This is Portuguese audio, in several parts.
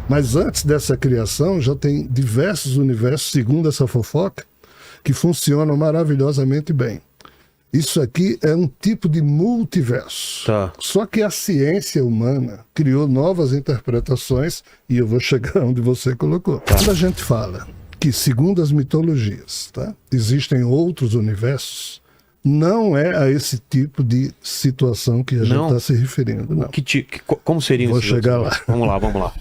Mas antes dessa criação já tem diversos universos, segundo essa fofoca, que funcionam maravilhosamente bem. Isso aqui é um tipo de multiverso. Tá. Só que a ciência humana criou novas interpretações e eu vou chegar onde você colocou. Quando a gente fala que, segundo as mitologias, tá, existem outros universos, não é a esse tipo de situação que a gente está se referindo. Não. Como seria isso? Vou chegar lá. Vamos lá.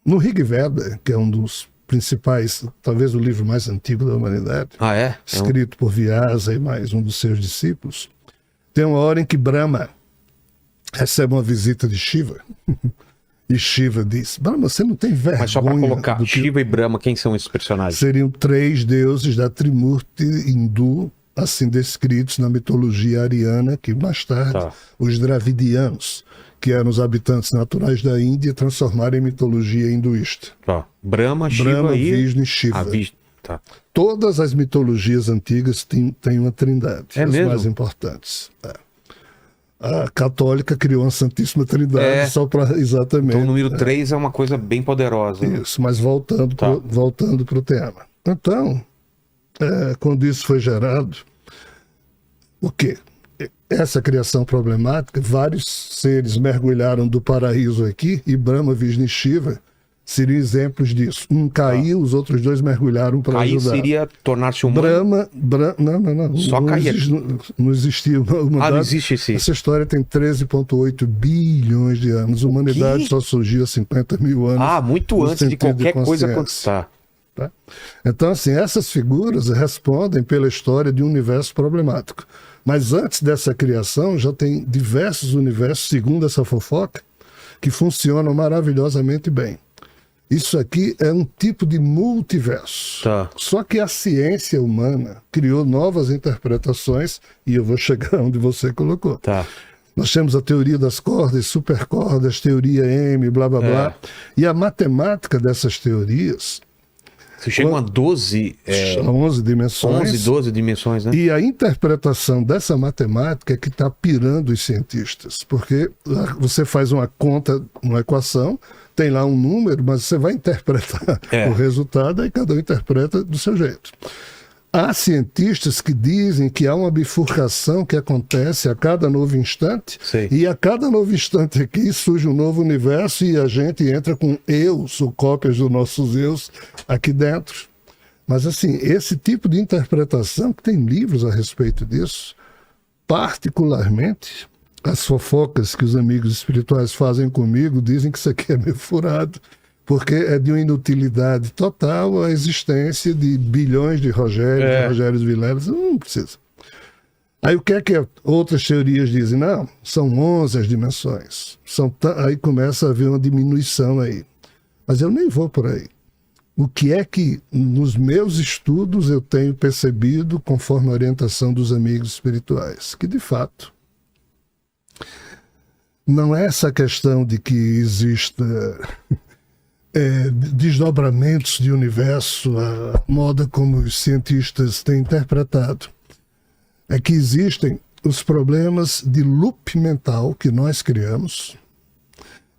No Rig Veda, que é um dos principais, talvez o livro mais antigo da humanidade, escrito por Vyasa e mais um dos seus discípulos, tem uma hora em que Brahma recebe uma visita de Shiva e Shiva diz: Brahma, você não tem vergonha? Mas só para colocar, Shiva e Brahma, quem são esses personagens? Seriam 3 deuses da Trimurti hindu, assim descritos na mitologia ariana, que mais tarde os Dravidianos, que eram os habitantes naturais da Índia, transformaram em mitologia hinduísta. Brahma, Shiva, Vishnu e Shiva. Todas as mitologias antigas têm uma trindade, as mais importantes. A católica criou uma Santíssima Trindade só para exatamente. Então o número 3 é uma coisa bem poderosa. Isso, mas voltando para o tema. Então, quando isso foi gerado, o quê? Essa criação problemática, vários seres mergulharam do paraíso aqui, e Brahma, Vishnu e Shiva seriam exemplos disso. Um caiu, os outros 2 mergulharam para ajudar. Cair seria tornar-se humano? Não. Só cair. Não existia uma humanidade. Não existe esse. Essa história tem 13,8 bilhões de anos. A humanidade só surgiu há 50 mil anos. Muito antes de qualquer coisa acontecer. Tá? Então, assim, essas figuras respondem pela história de um universo problemático. Mas antes dessa criação já tem diversos universos, segundo essa fofoca, que funcionam maravilhosamente bem. Isso aqui é um tipo de multiverso. Só que a ciência humana criou novas interpretações e eu vou chegar onde você colocou. Nós temos a teoria das cordas, supercordas, teoria M, blá blá blá. E a matemática dessas teorias... Você chega a 12... 11 dimensões. 11, 12 dimensões, né? E a interpretação dessa matemática é que está pirando os cientistas. Porque você faz uma conta, uma equação, tem lá um número, mas você vai interpretar o resultado e cada um interpreta do seu jeito. Há cientistas que dizem que há uma bifurcação que acontece a cada novo instante, e a cada novo instante aqui surge um novo universo e a gente entra com eus, ou cópias dos nossos eus, aqui dentro. Mas assim, esse tipo de interpretação, que tem livros a respeito disso, particularmente as fofocas que os amigos espirituais fazem comigo, dizem que isso aqui é meio furado, porque é de uma inutilidade total a existência de bilhões de Rogérios Vilelas. Não precisa. Aí o que é que outras teorias dizem? Não, são 11 as dimensões. Aí começa a haver uma diminuição aí. Mas eu nem vou por aí. O que é que nos meus estudos eu tenho percebido, conforme a orientação dos amigos espirituais? Que de fato não é essa questão de que exista... desdobramentos de universo, a moda como os cientistas têm interpretado, é que existem os problemas de loop mental que nós criamos,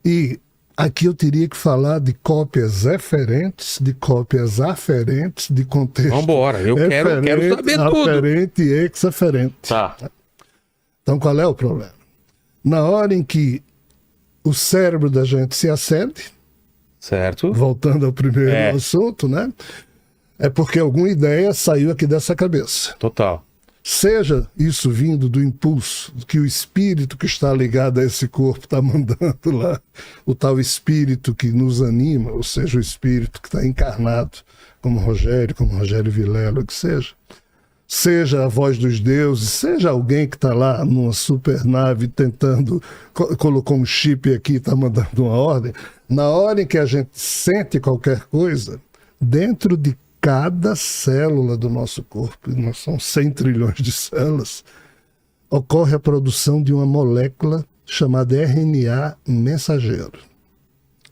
e aqui eu teria que falar de cópias eferentes, de cópias aferentes, de contexto. Vamos embora, eu quero saber tudo. Aferente e exaferente. Então qual é o problema? Na hora em que o cérebro da gente se acende, voltando ao primeiro assunto, né? É porque alguma ideia saiu aqui dessa cabeça. Seja isso vindo do impulso que o espírito que está ligado a esse corpo está mandando lá, o tal espírito que nos anima, ou seja, o espírito que está encarnado, como Rogério Vilela, o que seja. Seja a voz dos deuses, seja alguém que está lá numa supernave tentando, colocou um chip aqui e está mandando uma ordem. Na hora em que a gente sente qualquer coisa, dentro de cada célula do nosso corpo, e nós são 100 trilhões de células, ocorre a produção de uma molécula chamada RNA mensageiro.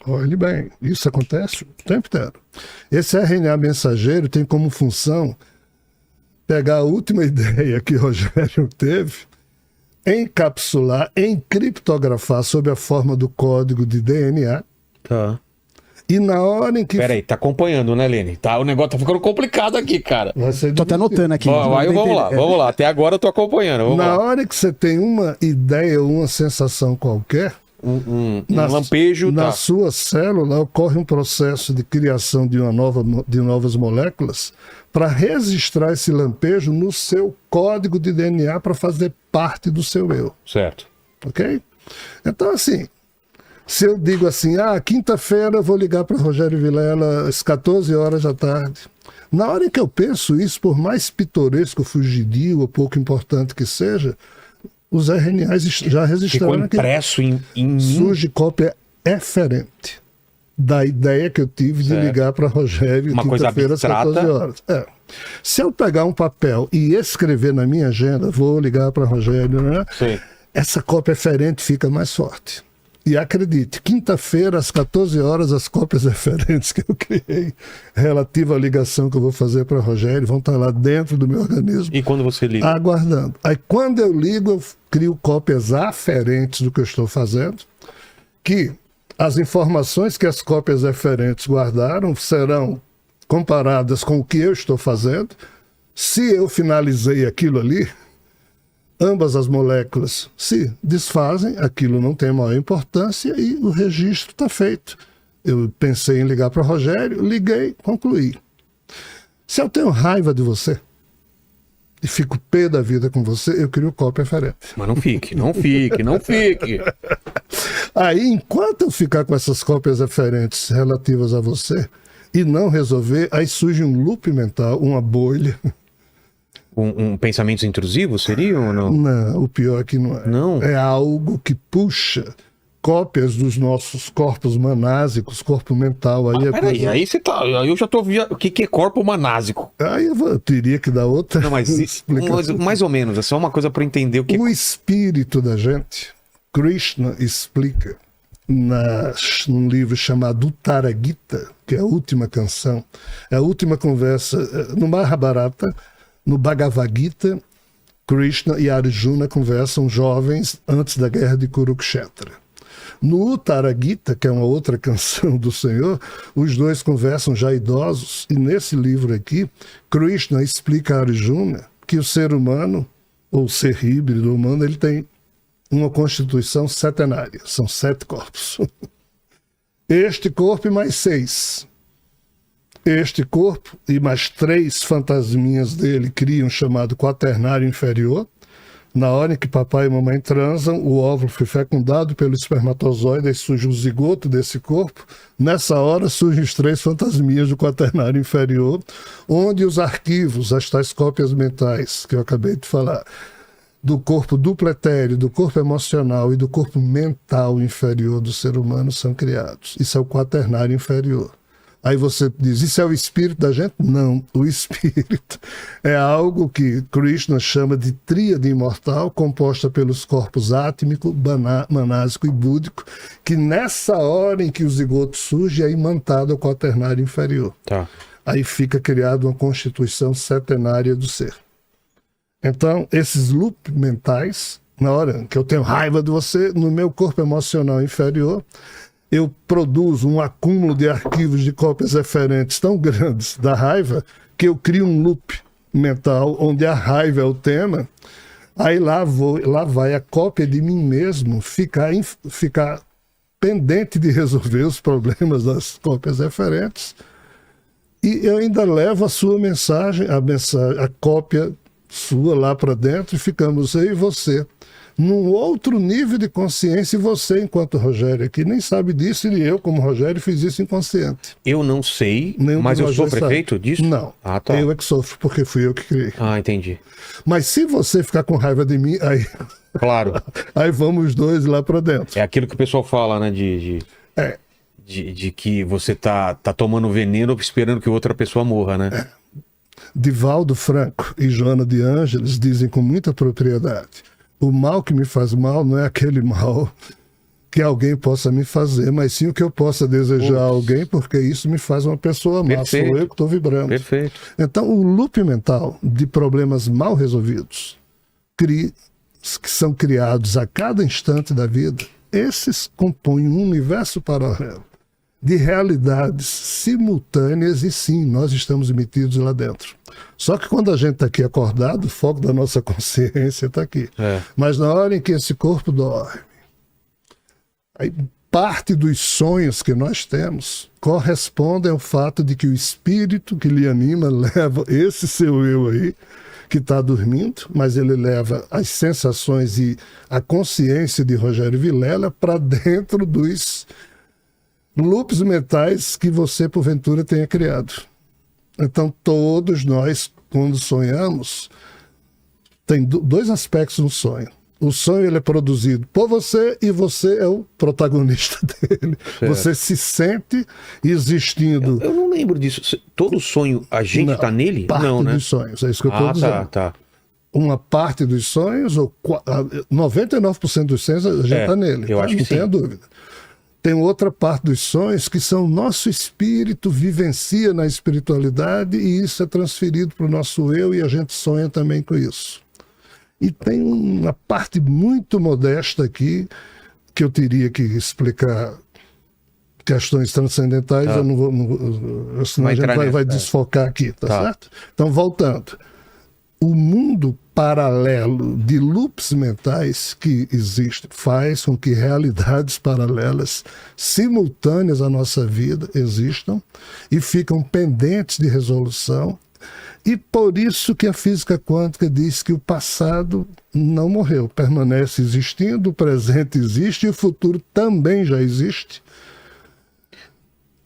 Olhe bem, isso acontece o tempo inteiro. Esse RNA mensageiro tem como função pegar a última ideia que Rogério teve, encapsular, encriptografar sob a forma do código de DNA. Tá. E na hora em que... Peraí, tá acompanhando, né, Lene? Tá, o negócio tá ficando complicado aqui, cara. Tô até anotando aqui. Vamos lá. Até agora eu tô acompanhando. Na hora que você tem uma ideia ou uma sensação qualquer... Um lampejo. Na sua célula ocorre um processo de criação de novas moléculas para registrar esse lampejo no seu código de DNA para fazer parte do seu eu. Certo. Ok? Então, assim, se eu digo assim, quinta-feira eu vou ligar para Rogério Vilela às 14 horas da tarde. Na hora em que eu penso isso, por mais pitoresco, fugidio ou pouco importante que seja, os RNAs já registraram. Ficou impresso em mim. Surge cópia eferente da ideia que eu tive de ligar para Rogério quinta-feira às 14 horas. Se eu pegar um papel e escrever na minha agenda, vou ligar para Rogério, né? Essa cópia eferente fica mais forte. E acredite, quinta-feira, às 14 horas, as cópias referentes que eu criei relativa à ligação que eu vou fazer para Rogério vão estar lá dentro do meu organismo. E quando você liga? Aguardando. Aí quando eu ligo, eu crio cópias aferentes do que eu estou fazendo, que as informações que as cópias referentes guardaram serão comparadas com o que eu estou fazendo. Se eu finalizei aquilo ali, ambas as moléculas se desfazem, aquilo não tem maior importância e o registro está feito. Eu pensei em ligar para o Rogério, liguei, concluí. Se eu tenho raiva de você e fico pé da vida com você, eu crio cópia referente. Mas não fique. Aí, enquanto eu ficar com essas cópias referentes relativas a você e não resolver, aí surge um loop mental, uma bolha. Um pensamento intrusivo seria ou não? Não, o pior é que não é. Não. É algo que puxa cópias dos nossos corpos manásicos, corpo mental. Aí peraí, aí você tá. Aí eu já tô vendo. O que é corpo manásico? Aí eu teria que dar outra. Não, mas mais ou menos, é só uma coisa para entender o que. O espírito da gente, Krishna explica num livro chamado Uttara Gita, que é a última canção, é a última conversa no Mahabharata. No Bhagavad Gita, Krishna e Arjuna conversam jovens antes da guerra de Kurukshetra. No Uttara Gita, que é uma outra canção do Senhor, os dois conversam já idosos, e nesse livro aqui, Krishna explica a Arjuna que o ser humano, ou ser híbrido humano, ele tem uma constituição setenária, são 7 corpos. Este corpo e mais 6. Este corpo e mais 3 fantasminhas dele criam o chamado quaternário inferior. Na hora em que papai e mamãe transam, o óvulo foi fecundado pelo espermatozoide e surge o zigoto desse corpo. Nessa hora surgem os 3 fantasminhas do quaternário inferior, onde os arquivos, as tais cópias mentais que eu acabei de falar, do corpo duplo etéreo, do corpo emocional e do corpo mental inferior do ser humano são criados. Isso é o quaternário inferior. Aí você diz, isso é o espírito da gente? Não, o espírito é algo que Krishna chama de tríade imortal, composta pelos corpos átmico, manásico e búdico, que nessa hora em que o zigoto surge, é imantado ao quaternário inferior. Tá. Aí fica criada uma constituição setenária do ser. Então, esses loops mentais, na hora que eu tenho raiva de você, no meu corpo emocional inferior, eu produzo um acúmulo de arquivos de cópias referentes tão grandes da raiva que eu crio um loop mental onde a raiva é o tema. Aí lá vai a cópia de mim mesmo ficar pendente de resolver os problemas das cópias referentes. E eu ainda levo a sua mensagem, a cópia sua lá para dentro, e ficamos eu e você num outro nível de consciência, e você, enquanto Rogério aqui, nem sabe disso, e eu, como Rogério, fiz isso inconsciente. Eu não sei, mas eu sou prefeito disso? Não, tá. Eu é que sofro, porque fui eu que criei. Entendi. Mas se você ficar com raiva de mim, aí... Claro. Aí vamos os dois lá para dentro. É aquilo que o pessoal fala, né, de que você tá tomando veneno esperando que outra pessoa morra, né? Divaldo Franco e Joana de Ângeles dizem com muita propriedade: o mal que me faz mal não é aquele mal que alguém possa me fazer, mas sim o que eu possa desejar a alguém, porque isso me faz uma pessoa má. Sou eu que estou vibrando. Perfeito. Então, o loop mental de problemas mal resolvidos que são criados a cada instante da vida, esses compõem um universo paralelo de realidades simultâneas, e sim, nós estamos emitidos lá dentro. Só que quando a gente está aqui acordado, o foco da nossa consciência está aqui. Mas na hora em que esse corpo dorme, aí parte dos sonhos que nós temos correspondem ao fato de que o espírito que lhe anima leva esse seu eu aí, que está dormindo, mas ele leva as sensações e a consciência de Rogério Vilela para dentro dos loops mentais que você, porventura, tenha criado. Então, todos nós, quando sonhamos, tem dois aspectos no sonho. O sonho ele é produzido por você e você é o protagonista dele. Certo. Você se sente existindo. Eu não lembro disso. Todo sonho, a gente está nele? Parte não, né? dos sonhos, é isso que eu estou dizendo. Tá. Uma parte dos sonhos, ou 99% dos sonhos, a gente está nele. Eu acho que sim. Não tenha dúvida. Tem outra parte dos sonhos que são nosso espírito vivencia na espiritualidade e isso é transferido para o nosso eu e a gente sonha também com isso. E tem uma parte muito modesta aqui que eu teria que explicar questões transcendentais, eu não vou, senão a gente vai desfocar aqui, tá certo? Então, voltando. O mundo paralelo de loops mentais que existe faz com que realidades paralelas simultâneas à nossa vida existam e ficam pendentes de resolução. E por isso que a física quântica diz que o passado não morreu, permanece existindo, o presente existe e o futuro também já existe.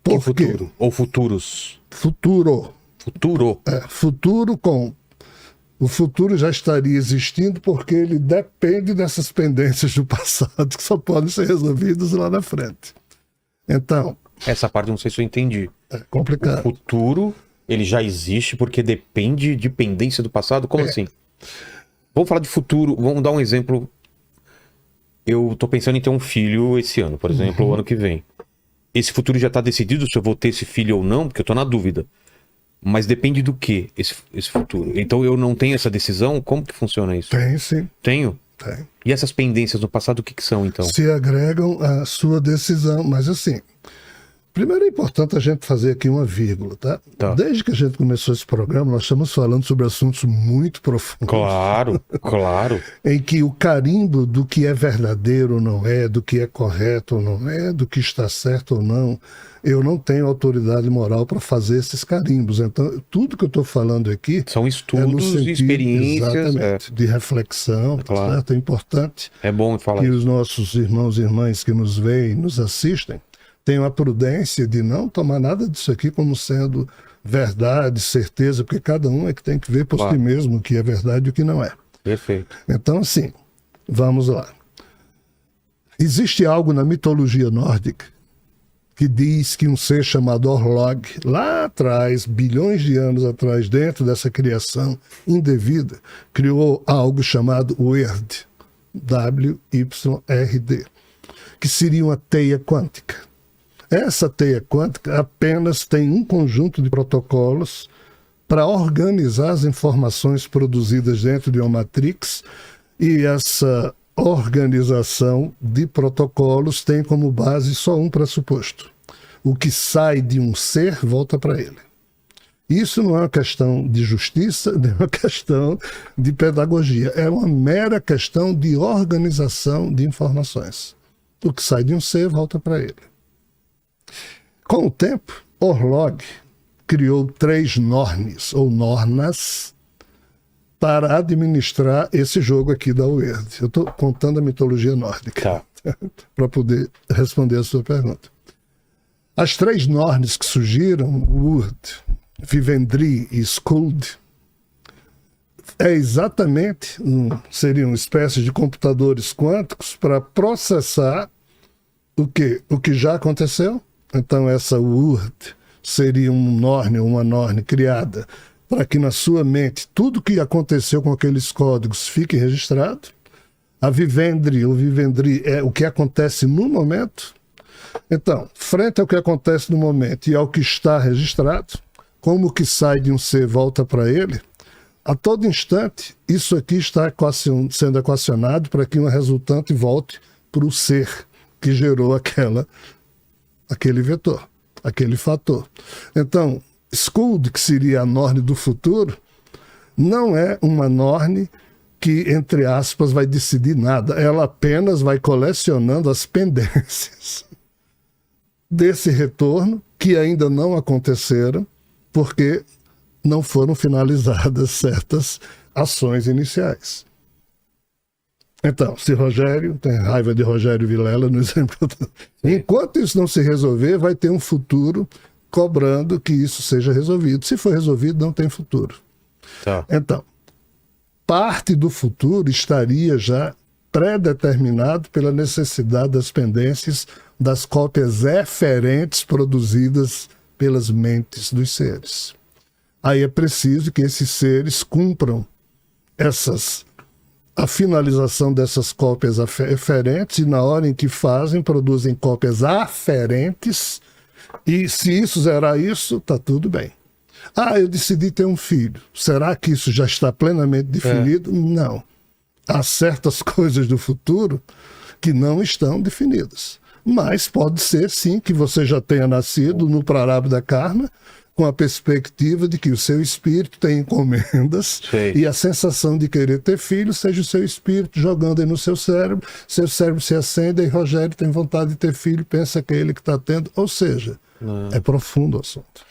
Que futuro? Ou futuros? Futuro. Futuro. Futuro com... O futuro já estaria existindo porque ele depende dessas pendências do passado que só podem ser resolvidas lá na frente. Então... Essa parte não sei se eu entendi. É complicado. O futuro, ele já existe porque depende de pendência do passado? Como assim? Vamos falar de futuro, vamos dar um exemplo. Eu tô pensando em ter um filho esse ano, por exemplo, o ano que vem. Esse futuro já está decidido se eu vou ter esse filho ou não, porque eu tô na dúvida. Mas depende do que esse futuro? Então eu não tenho essa decisão? Como que funciona isso? Tem, sim. Tenho? Tem. E essas pendências no passado, o que são, então? Se agregam à sua decisão. Mas assim, primeiro é importante a gente fazer aqui uma vírgula, tá? Desde que a gente começou esse programa, nós estamos falando sobre assuntos muito profundos. Claro, claro. Em que o carimbo do que é verdadeiro ou não é, do que é correto ou não é, do que está certo ou não, eu não tenho autoridade moral para fazer esses carimbos. Então, tudo que eu estou falando aqui... São estudos e experiências. Exatamente, de reflexão, claro. Certo? É importante falar que os nossos irmãos e irmãs que nos veem, nos assistem, tenham a prudência de não tomar nada disso aqui como sendo verdade, certeza, porque cada um é que tem que ver por si mesmo o que é verdade e o que não é. Perfeito. Então, assim, vamos lá. Existe algo na mitologia nórdica que diz que um ser chamado Orlog, lá atrás, bilhões de anos atrás, dentro dessa criação indevida, criou algo chamado Wyrd, W-Y-R-D, que seria uma teia quântica. Essa teia quântica apenas tem um conjunto de protocolos para organizar as informações produzidas dentro de uma matrix, e essa organização de protocolos tem como base só um pressuposto. O que sai de um ser volta para ele. Isso não é uma questão de justiça, nem uma questão de pedagogia. É uma mera questão de organização de informações. O que sai de um ser volta para ele. Com o tempo, Orlog criou 3 Nornes, ou Nornas, para administrar esse jogo aqui da Wyrd. Eu estou contando a mitologia nórdica para poder responder a sua pergunta. As 3 Nornes que surgiram, Wyrd, Vivendri e Skuld, seriam espécies de computadores quânticos para processar o que já aconteceu. Então essa Wyrd seria um Norne, uma Norne criada para que na sua mente tudo que aconteceu com aqueles códigos fique registrado. A Vivendri, ou Vivendri, é o que acontece no momento. Então, frente ao que acontece no momento e ao que está registrado, como o que sai de um ser volta para ele, A todo instante, isso aqui está sendo equacionado para que uma resultante volte para o ser que gerou aquele vetor, aquele fator. Então, Skuld, que seria a Norne do futuro, não é uma Norne que, entre aspas, vai decidir nada. Ela apenas vai colecionando as pendências desse retorno, que ainda não aconteceram, porque não foram finalizadas certas ações iniciais. Então, se Rogério, tem raiva de Rogério Vilela no exemplo, enquanto isso não se resolver, vai ter um futuro cobrando que isso seja resolvido. Se for resolvido, não tem futuro. Tá. Então, parte do futuro estaria já pré-determinado pela necessidade das pendências das cópias eferentes produzidas pelas mentes dos seres. Aí é preciso que esses seres cumpram a finalização dessas cópias eferentes, e na hora em que fazem, produzem cópias aferentes, e se isso zerar isso, está tudo bem. Eu decidi ter um filho. Será que isso já está plenamente definido? Não. Há certas coisas do futuro que não estão definidas. Mas pode ser, sim, que você já tenha nascido no Prarabdha Karma, com a perspectiva de que o seu espírito tem encomendas, e a sensação de querer ter filho seja o seu espírito jogando aí no seu cérebro se acende e Rogério tem vontade de ter filho, pensa que é ele que está tendo. Ou seja, é profundo o assunto.